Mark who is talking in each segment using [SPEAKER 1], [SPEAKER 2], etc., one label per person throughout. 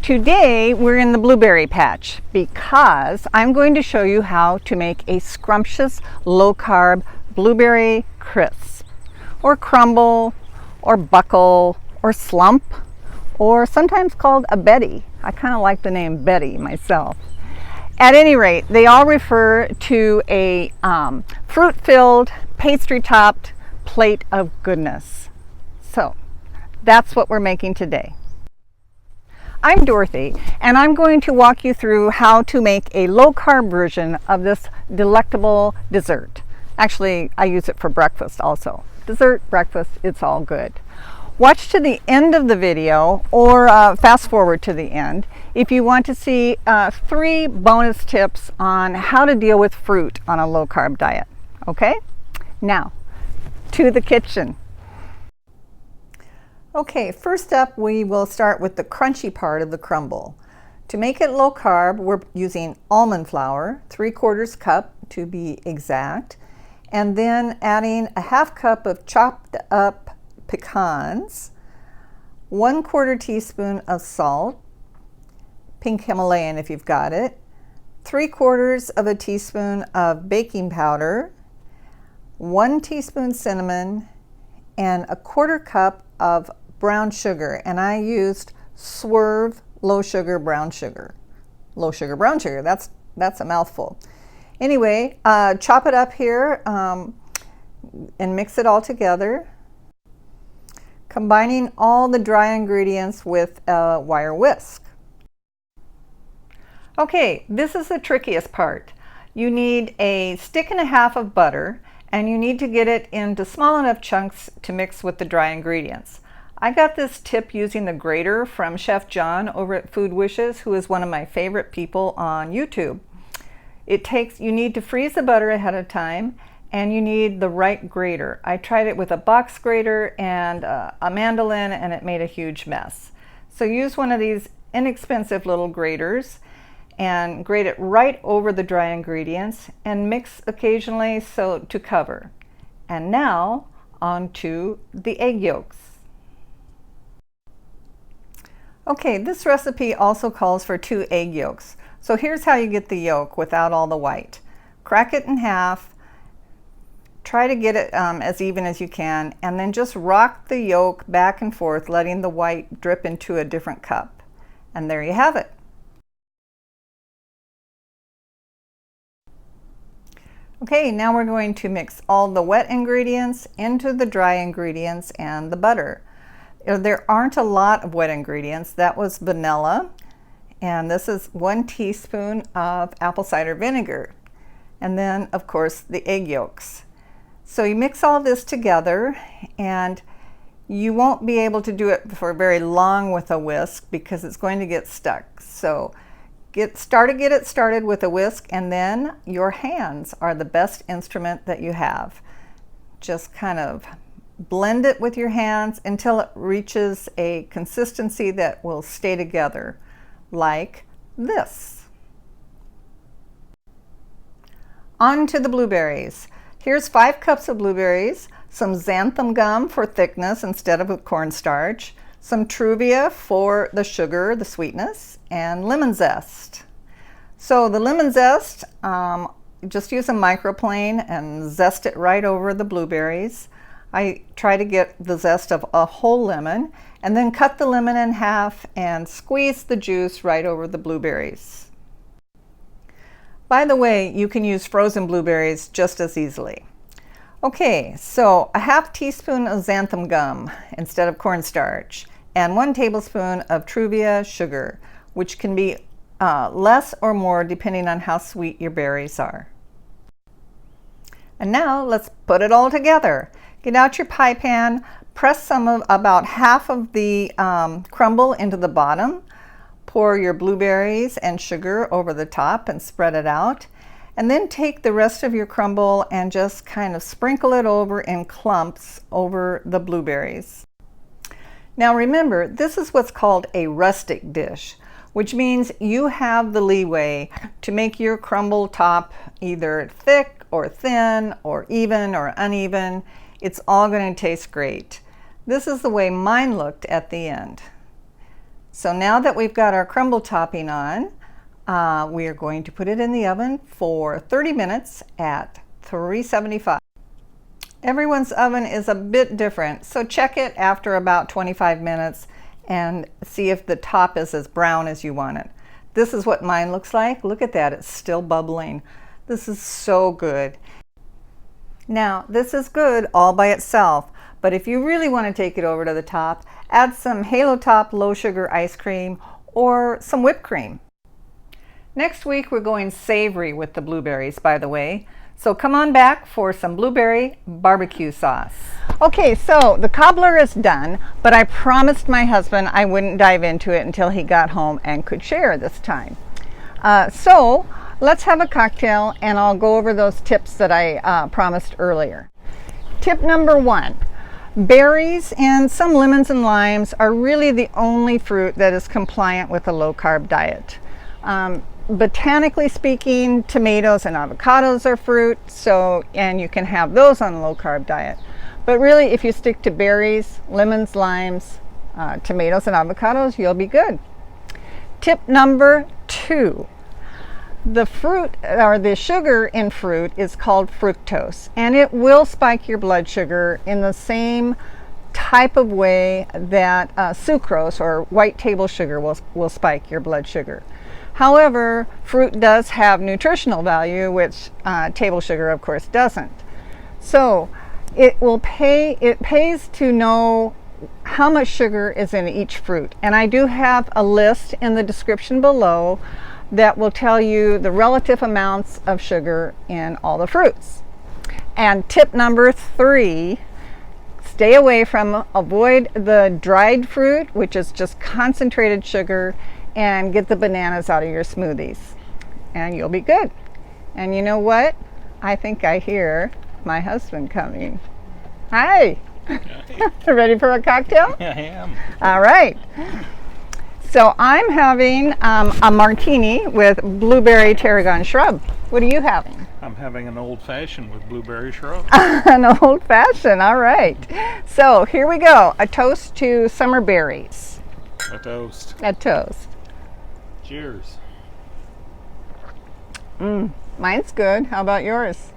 [SPEAKER 1] Today we're in the blueberry patch because I'm going to show you how to make a scrumptious low-carb blueberry crisp, or crumble, or buckle, or slump, or sometimes called a Betty. I kind of like the name Betty myself. At any rate, they all refer to a fruit-filled, pastry-topped plate of goodness. So that's what we're making today. I'm Dorothy, and I'm going to walk you through how to make a low-carb version of this delectable dessert. Actually, I use it for breakfast also. Dessert, breakfast, it's all good. Watch to the end of the video, or fast forward to the end if you want to see 3 bonus tips on how to deal with fruit on a low-carb diet. Okay? Now, to the kitchen. Okay, first up we will start with the crunchy part of the crumble. To make it low carb, we're using almond flour, 3/4 cup to be exact, and then adding a 1/2 cup of chopped up pecans, 1/4 teaspoon of salt, pink Himalayan if you've got it, 3/4 teaspoon of baking powder, 1 teaspoon cinnamon, and a 1/4 cup of brown sugar, and I used Swerve low sugar brown sugar. Low sugar brown sugar, that's a mouthful. Anyway, chop it up here and mix it all together, combining all the dry ingredients with a wire whisk. Okay, this is the trickiest part. You need a 1.5 sticks of butter, and you need to get it into small enough chunks to mix with the dry ingredients. I got this tip using the grater from Chef John over at Food Wishes, who is one of my favorite people on YouTube. You need to freeze the butter ahead of time, and you need the right grater. I tried it with a box grater and a mandolin, and it made a huge mess. So use one of these inexpensive little graters and grate it right over the dry ingredients and mix occasionally so to cover. And now on to the egg yolks. Okay, this recipe also calls for 2 egg yolks. So here's how you get the yolk without all the white. Crack it in half, try to get it as even as you can, and then just rock the yolk back and forth, letting the white drip into a different cup. And there you have it. Okay, now we're going to mix all the wet ingredients into the dry ingredients and the butter. There aren't a lot of wet ingredients. That was vanilla, and this is 1 teaspoon of apple cider vinegar, and then of course the egg yolks. So you mix all this together, and you won't be able to do it for very long with a whisk because it's going to get stuck. So get it started with a whisk, and then your hands are the best instrument that you have. Just kind of blend it with your hands until it reaches a consistency that will stay together, like this. On to the blueberries. Here's 5 cups of blueberries, some xanthan gum for thickness instead of with cornstarch, some Truvia for the sugar, the sweetness, and lemon zest. So the lemon zest, just use a microplane and zest it right over the blueberries. I try to get the zest of a whole lemon, and then cut the lemon in half and squeeze the juice right over the blueberries. By the way, you can use frozen blueberries just as easily. Okay, so a 1/2 teaspoon of xanthan gum instead of cornstarch, and 1 tablespoon of Truvia sugar, which can be less or more depending on how sweet your berries are. And now let's put it all together. Get out your pie pan, press about half of the crumble into the bottom, pour your blueberries and sugar over the top and spread it out, and then take the rest of your crumble and just kind of sprinkle it over in clumps over the blueberries. Now remember, this is what's called a rustic dish, which means you have the leeway to make your crumble top either thick or thin or even or uneven. It's all going to taste great. This is the way mine looked at the end. So now that we've got our crumble topping on, we are going to put it in the oven for 30 minutes at 375. Everyone's oven is a bit different, so check it after about 25 minutes and see if the top is as brown as you want it. This is what mine looks like. Look at that, it's still bubbling. This is so good. Now, this is good all by itself, but if you really want to take it over to the top, add some Halo Top low sugar ice cream or some whipped cream. Next week we're going savory with the blueberries, by the way. So come on back for some blueberry barbecue sauce. Okay, so the cobbler is done, but I promised my husband I wouldn't dive into it until he got home and could share this time. So let's have a cocktail and I'll go over those tips that I promised earlier. Tip number 1, berries and some lemons and limes are really the only fruit that is compliant with a low carb diet. Botanically speaking, tomatoes and avocados are fruit, and you can have those on a low carb diet. But really, if you stick to berries, lemons, limes, tomatoes and avocados, you'll be good. Tip number 2, the fruit or the sugar in fruit is called fructose, and it will spike your blood sugar in the same type of way that sucrose or white table sugar will spike your blood sugar. However, fruit does have nutritional value, which table sugar, of course, doesn't. So it pays to know how much sugar is in each fruit. And I do have a list in the description below that will tell you the relative amounts of sugar in all the fruits. And tip number 3, avoid the dried fruit, which is just concentrated sugar, and get the bananas out of your smoothies and you'll be good. And you know what? I think I hear my husband coming. Hi. Ready for a cocktail?
[SPEAKER 2] Yeah, I am.
[SPEAKER 1] All right. So I'm having a martini with blueberry tarragon shrub. What are you having?
[SPEAKER 2] I'm having an old fashioned with blueberry shrub.
[SPEAKER 1] An old fashioned, all right. So here we go. A toast to summer berries.
[SPEAKER 2] A toast.
[SPEAKER 1] A toast.
[SPEAKER 2] Cheers.
[SPEAKER 1] Mine's good. How about yours?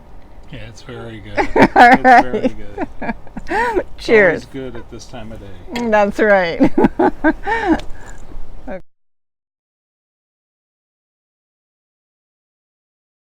[SPEAKER 2] Yeah, it's very good.
[SPEAKER 1] All
[SPEAKER 2] It's
[SPEAKER 1] right.
[SPEAKER 2] very good.
[SPEAKER 1] Cheers.
[SPEAKER 2] It's always good at this time of day.
[SPEAKER 1] That's right.